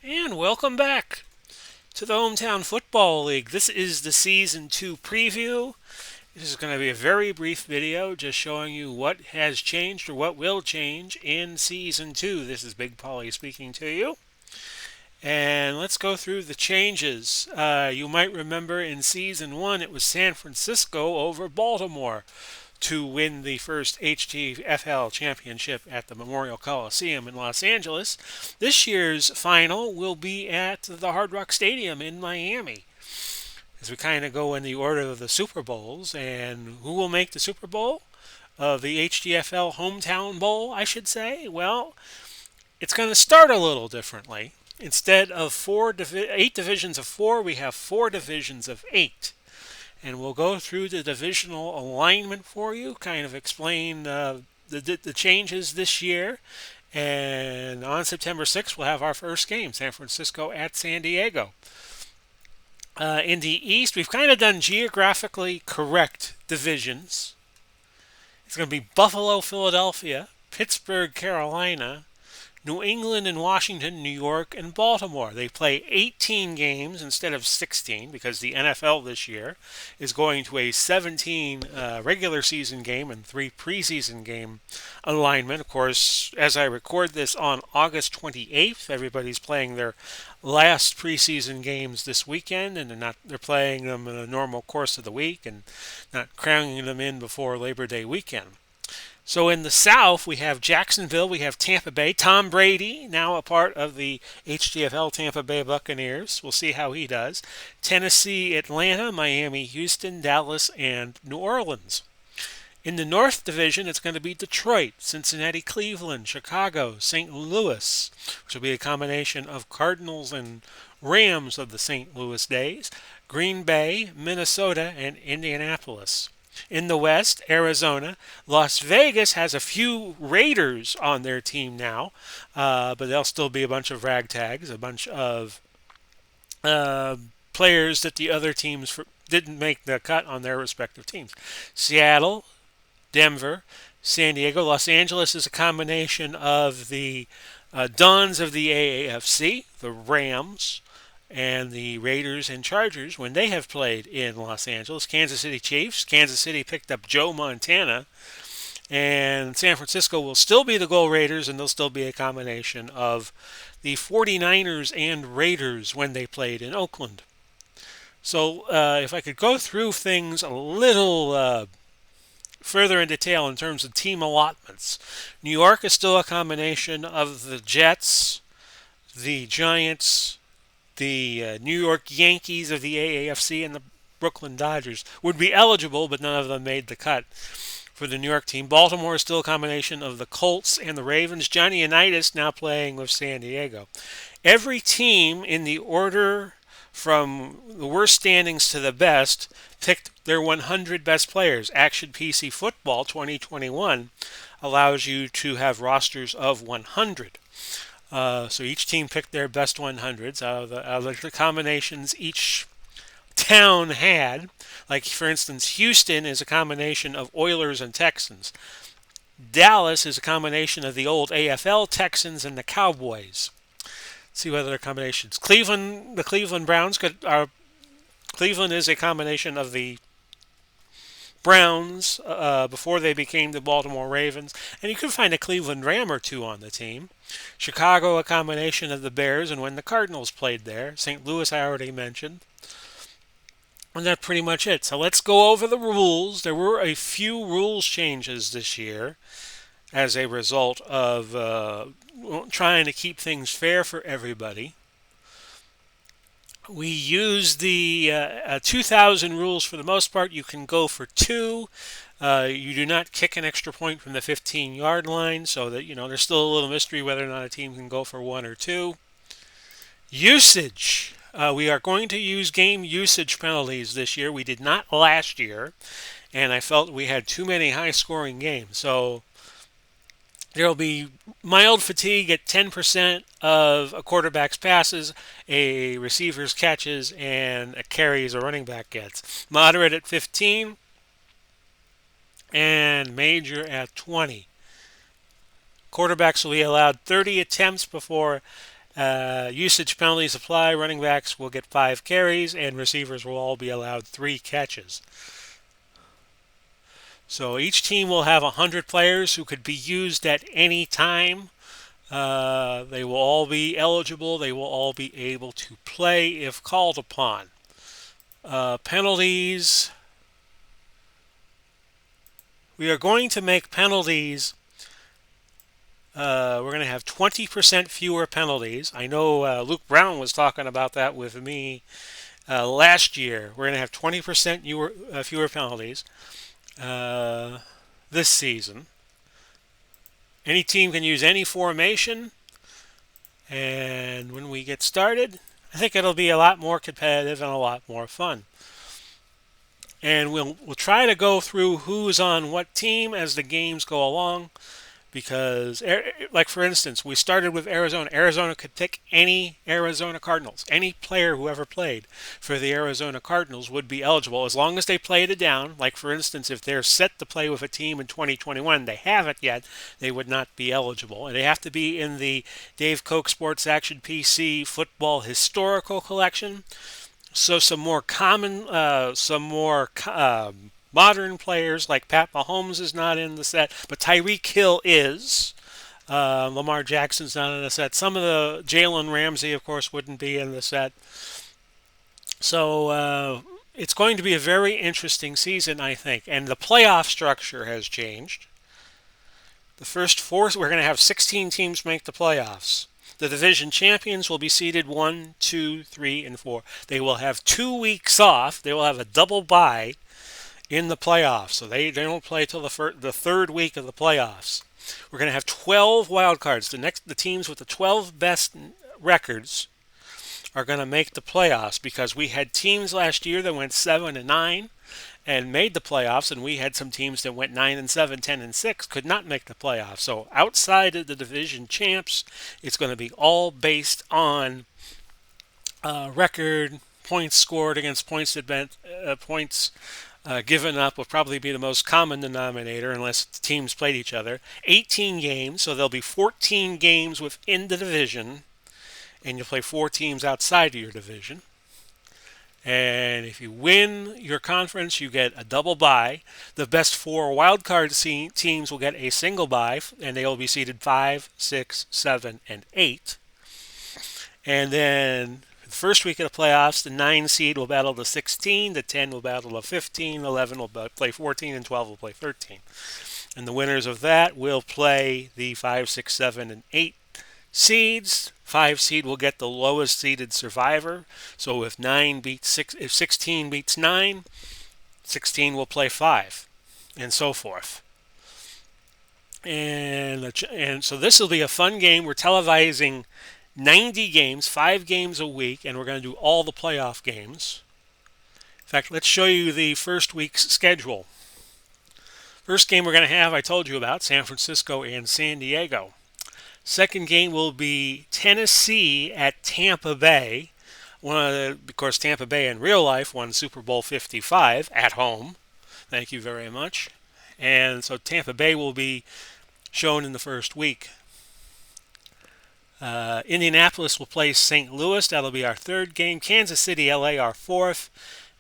And welcome back to the Hometown Football League. This is the Season 2 preview. This is going to be a very brief video just showing you what has changed or what will change in Season 2. This is Big Polly speaking to you. And let's go through the changes. You might remember in Season 1 it was San Francisco over Baltimore to win the first HTFL championship at the Memorial Coliseum in Los Angeles. This year's final will be at the Hard Rock Stadium in Miami. As we kind of go in the order of the Super Bowls, and who will make the Super Bowl? The HTFL Hometown Bowl, I should say. Well, it's going to start a little differently. Instead of 8 divisions of 4, we have 4 divisions of 8. And we'll go through the divisional alignment for you, kind of explain the changes this year. And on September 6th, we'll have our first game, San Francisco at San Diego. In the East, we've kind of done geographically correct divisions. It's going to be Buffalo, Philadelphia, Pittsburgh, Carolina, New England and Washington, New York, and Baltimore. They play 18 games instead of 16 because the NFL this year is going to a 17 regular season game and 3 preseason game alignment. Of course, as I record this on August 28th, everybody's playing their last preseason games this weekend, and they're playing them in a normal course of the week and not cramming them in before Labor Day weekend. So in the South, we have Jacksonville, we have Tampa Bay. Tom Brady, now a part of the HTFL Tampa Bay Buccaneers. We'll see how he does. Tennessee, Atlanta, Miami, Houston, Dallas, and New Orleans. In the North Division, it's going to be Detroit, Cincinnati, Cleveland, Chicago, St. Louis, which will be a combination of Cardinals and Rams of the St. Louis days, Green Bay, Minnesota, and Indianapolis. In the West, Arizona. Las Vegas has a few Raiders on their team now, but they'll still be a bunch of ragtags, a bunch of players that the other teams didn't make the cut on their respective teams. Seattle, Denver, San Diego. Los Angeles is a combination of the Dons of the AAFC, the Rams, and the Raiders and Chargers when they have played in Los Angeles. Kansas City Chiefs. Kansas City picked up Joe Montana. And San Francisco will still be the Gold Raiders, and they'll still be a combination of the 49ers and Raiders when they played in Oakland. So if I could go through things a little further in detail in terms of team allotments. New York is still a combination of the Jets, the Giants, the New York Yankees of the AAFC, and the Brooklyn Dodgers would be eligible, but none of them made the cut for the New York team. Baltimore is still a combination of the Colts and the Ravens. Johnny Unitas now playing with San Diego. Every team in the order from the worst standings to the best picked their 100 best players. Action PC Football 2021 allows you to have rosters of 100. So each team picked their best 100s out of the combinations each town had. Like, for instance, Houston is a combination of Oilers and Texans. Dallas is a combination of the old AFL Texans and the Cowboys. Let's see what other combinations. The Cleveland Browns Cleveland is a combination of the Browns before they became the Baltimore Ravens, and you could find a Cleveland Ram or two on the team. Chicago, a combination of the Bears, and when the Cardinals played there. St. Louis, I already mentioned. And that's pretty much it. So let's go over the rules. There were a few rules changes this year as a result of trying to keep things fair for everybody. We use the 2,000 rules for the most part. You can go for 2. You do not kick an extra point from the 15-yard line, so that, there's still a little mystery whether or not a team can go for 1 or 2. Usage. We are going to use game usage penalties this year. We did not last year, and I felt we had too many high-scoring games. So there will be mild fatigue at 10% of a quarterback's passes, a receiver's catches, and a carries a running back gets. Moderate at 15, and major at 20. Quarterbacks will be allowed 30 attempts before Usage penalties apply. Running backs will get 5 carries, and receivers will all be allowed 3 catches. So each team will have 100 players who could be used at any time. They will all be eligible. They will all be able to play if called upon. Penalties. We are going to make penalties. We're going to have 20% fewer penalties. I know Luke Brown was talking about that with me last year. We're going to have 20% fewer penalties uh, this season. Any team can use any formation, and when we get started, I think it'll be a lot more competitive and a lot more fun. And we'll try to go through who's on what team as the games go along. Because, like for instance, we started with Arizona. Arizona could pick any Arizona Cardinals. Any player who ever played for the Arizona Cardinals would be eligible as long as they played it down. Like for instance, if they're set to play with a team in 2021, they haven't yet, they would not be eligible. And they have to be in the Dave Koch Sports Action PC Football Historical Collection. So some more modern players like Pat Mahomes is not in the set, but Tyreek Hill is. Lamar Jackson's not in the set. Some of the Jalen Ramsey, of course, wouldn't be in the set. So it's going to be a very interesting season, I think. And the playoff structure has changed. The first 4, we're going to have 16 teams make the playoffs. The division champions will be seeded 1, 2, 3, and 4. They will have 2 weeks off. They will have a double bye in the playoffs. So they don't play till the third week of the playoffs. We're going to have 12 wild cards. The teams with the 12 best records are going to make the playoffs because we had teams last year that went 7-9 and made the playoffs, and we had some teams that went 9-7, 10-6, could not make the playoffs. So outside of the division champs, it's going to be all based on record, points scored against points given up will probably be the most common denominator unless the teams played each other. 18 games, so there'll be 14 games within the division, and you'll play 4 teams outside of your division. And if you win your conference, you get a double bye. The best 4 wildcard teams will get a single bye, and they will be seeded 5, 6, 7, and 8. And then the first week of the playoffs, the 9 seed will battle the 16, the 10 will battle the 15, 11 will play 14, and 12 will play 13. And the winners of that will play the 5, 6, 7, and 8 seeds. 5 seed will get the lowest seeded survivor. So if 16 beats 9, 16 will play 5, and so forth. And so this will be a fun game. We're televising 90 games, 5 games a week, and we're going to do all the playoff games. In fact, let's show you the first week's schedule. First game we're going to have, I told you about, San Francisco and San Diego. Second game will be Tennessee at Tampa Bay. Of course, Tampa Bay in real life won Super Bowl 55 at home. Thank you very much. And so Tampa Bay will be shown in the first week. Indianapolis will play St. Louis. That'll be our third game. Kansas City, LA, our fourth.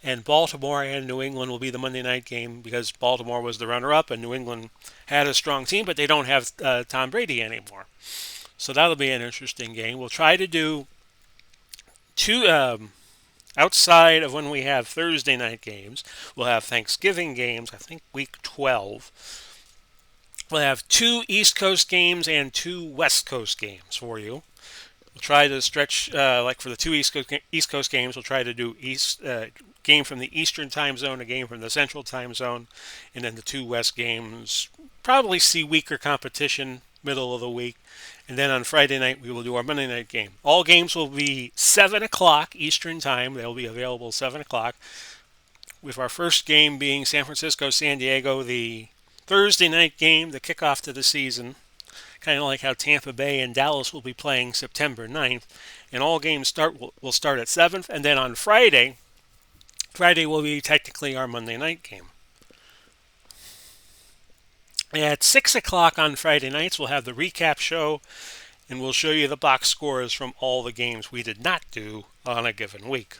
And Baltimore and New England will be the Monday night game because Baltimore was the runner-up and New England had a strong team, but they don't have Tom Brady anymore. So that'll be an interesting game. We'll try to do 2 outside of when we have Thursday night games. We'll have Thanksgiving games, I think week 12. We'll have 2 East Coast games and 2 West Coast games for you. We'll try to stretch, like for the 2 East Coast games, we'll try to do game from the Eastern time zone, a game from the Central time zone, and then the 2 West games probably see weaker competition middle of the week. And then on Friday night, we will do our Monday night game. All games will be 7 o'clock Eastern time. They'll be available 7 o'clock, with our first game being San Francisco, San Diego, the Thursday night game, the kickoff to the season, kind of like how Tampa Bay and Dallas will be playing September 9th. And all games will start at 7th. And then on Friday will be technically our Monday night game. At 6 o'clock on Friday nights, we'll have the recap show and we'll show you the box scores from all the games we did not do on a given week.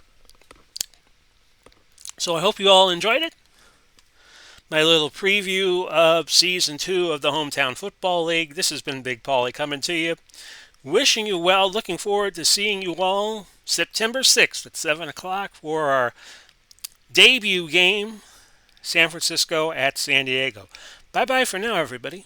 So I hope you all enjoyed it. My little preview of Season 2 of the Hometown Football League. This has been Big Paulie coming to you. Wishing you well. Looking forward to seeing you all September 6th at 7 o'clock for our debut game, San Francisco at San Diego. Bye-bye for now, everybody.